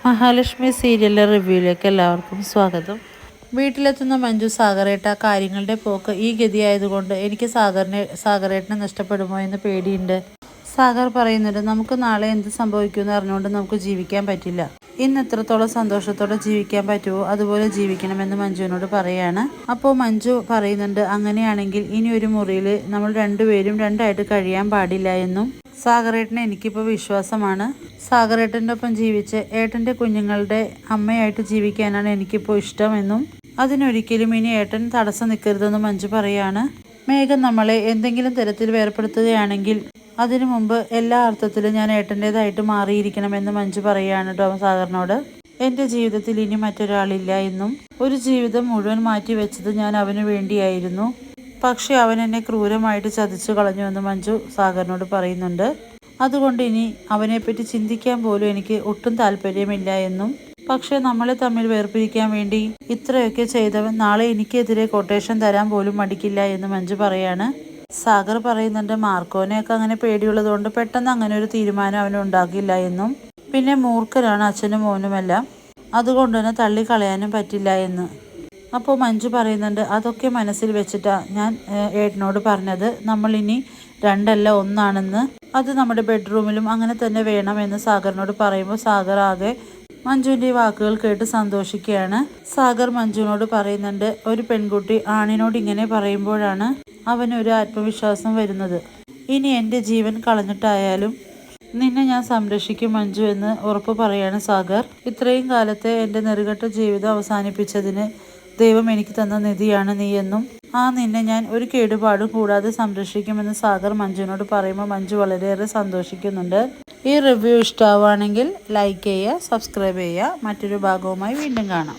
മഹാലക്ഷ്മി സീരിയലിലെ റിവ്യൂയിലേക്ക് എല്ലാവർക്കും സ്വാഗതം. വീട്ടിലെത്തുന്ന മഞ്ജു സാഗറേട്ട കാര്യങ്ങളുടെ പോക്ക് ഈ ഗതിയായതുകൊണ്ട് എനിക്ക് സാഗറേട്ടനെ നഷ്ടപ്പെടുമോ എന്ന് പേടിയുണ്ട്. സാഗർ പറയുന്നുണ്ട്, നമുക്ക് നാളെ എന്ത് സംഭവിക്കുമെന്ന് അറിഞ്ഞുകൊണ്ട് നമുക്ക് ജീവിക്കാൻ പറ്റില്ല. ഇന്ന് എത്രത്തോളം സന്തോഷത്തോടെ ജീവിക്കാൻ പറ്റുമോ അതുപോലെ ജീവിക്കണമെന്ന് മഞ്ജുവിനോട് പറയാണ്. അപ്പോൾ മഞ്ജു പറയുന്നുണ്ട്, അങ്ങനെയാണെങ്കിൽ ഇനി ഒരു മുറിയിൽ നമ്മൾ രണ്ടുപേരും രണ്ടായിട്ട് കഴിയാൻ പാടില്ല എന്നും. സാഗറേട്ടനെ എനിക്കിപ്പോൾ വിശ്വാസമാണ്. സാഗറേട്ടൻ്റെ ഒപ്പം ജീവിച്ച് ഏട്ടൻ്റെ കുഞ്ഞുങ്ങളുടെ അമ്മയായിട്ട് ജീവിക്കാനാണ് എനിക്കിപ്പോൾ ഇഷ്ടമെന്നും അതിനൊരിക്കലും ഇനി ഏട്ടൻ തടസ്സം നിൽക്കരുതെന്നും മഞ്ജു പറയാണ്. മേഘം നമ്മളെ എന്തെങ്കിലും തരത്തിൽ വേർപ്പെടുത്തുകയാണെങ്കിൽ അതിനു മുമ്പ് എല്ലാ അർത്ഥത്തിലും ഞാൻ ഏട്ടൻ്റേതായിട്ട് മാറിയിരിക്കണമെന്ന് മഞ്ജു പറയുകയാണ് കേട്ടോ സാഗറിനോട്. എൻ്റെ ജീവിതത്തിൽ ഇനി മറ്റൊരാളില്ല എന്നും ഒരു ജീവിതം മുഴുവൻ മാറ്റി വെച്ചത് ഞാൻ അവന് വേണ്ടിയായിരുന്നു. പക്ഷെ അവൻ എന്നെ ക്രൂരമായിട്ട് ചതിച്ചു കളഞ്ഞുവെന്ന് മഞ്ജു സാഗറിനോട് പറയുന്നുണ്ട്. അതുകൊണ്ട് ഇനി അവനെപ്പറ്റി ചിന്തിക്കാൻ പോലും എനിക്ക് ഒട്ടും താല്പര്യമില്ല എന്നും. പക്ഷെ നമ്മളെ തമ്മിൽ വേർപിരിക്കാൻ വേണ്ടി ഇത്രയൊക്കെ ചെയ്തവൻ നാളെ എനിക്കെതിരെ കൊട്ടേഷൻ തരാൻ പോലും മടിക്കില്ല എന്ന് മഞ്ജു പറയാണ്. സാഗർ പറയുന്നുണ്ട്, മാർക്കോനെയൊക്കെ അങ്ങനെ പേടിയുള്ളതുകൊണ്ട് പെട്ടെന്ന് അങ്ങനെ ഒരു തീരുമാനം അവന് ഉണ്ടാക്കില്ല എന്നും. പിന്നെ മൂർഖനാണ് അച്ഛനും മോനുമെല്ലാം, അതുകൊണ്ട് തന്നെ തള്ളിക്കളയാനും പറ്റില്ല എന്ന്. അപ്പോൾ മഞ്ജു പറയുന്നുണ്ട്, അതൊക്കെ മനസ്സിൽ വെച്ചിട്ടാ ഞാൻ ഏട്ടനോട് പറഞ്ഞത് നമ്മളിനി രണ്ടല്ല ഒന്നാണെന്ന്. അത് നമ്മുടെ ബെഡ്റൂമിലും അങ്ങനെ തന്നെ വേണമെന്ന് സാഗറിനോട് പറയുമ്പോൾ സാഗർ ആകെ മഞ്ജുവിൻ്റെ വാക്കുകൾ കേട്ട് സന്തോഷിക്കുകയാണ്. സാഗർ മഞ്ജുവിനോട് പറയുന്നുണ്ട്, ഒരു പെൺകുട്ടി ആണിനോട് ഇങ്ങനെ പറയുമ്പോഴാണ് അവനൊരു ആത്മവിശ്വാസം വരുന്നത്. ഇനി എൻ്റെ ജീവൻ കളഞ്ഞിട്ടായാലും നിന്നെ ഞാൻ സംരക്ഷിക്കും മഞ്ജു എന്ന് ഉറപ്പ് പറയാണ് സാഗർ. ഇത്രയും കാലത്തെ എൻ്റെ നെറുകെട്ട ജീവിതം അവസാനിപ്പിച്ചതിന് ദൈവം എനിക്ക് തന്ന നിധിയാണ് നീ എന്നും ആ നിന്നെ ഞാൻ ഒരു കേടുപാടും കൂടാതെ സംരക്ഷിക്കുമെന്ന് സാഗർ മഞ്ജുവിനോട് പറയുമ്പോൾ മഞ്ജു വളരെയേറെ സന്തോഷിക്കുന്നുണ്ട്. ഈ റിവ്യൂ ഇഷ്ടമാവുകയാണെങ്കിൽ ലൈക്ക് ചെയ്യുക, സബ്സ്ക്രൈബ് ചെയ്യുക. മറ്റൊരു ഭാഗവുമായി വീണ്ടും കാണാം.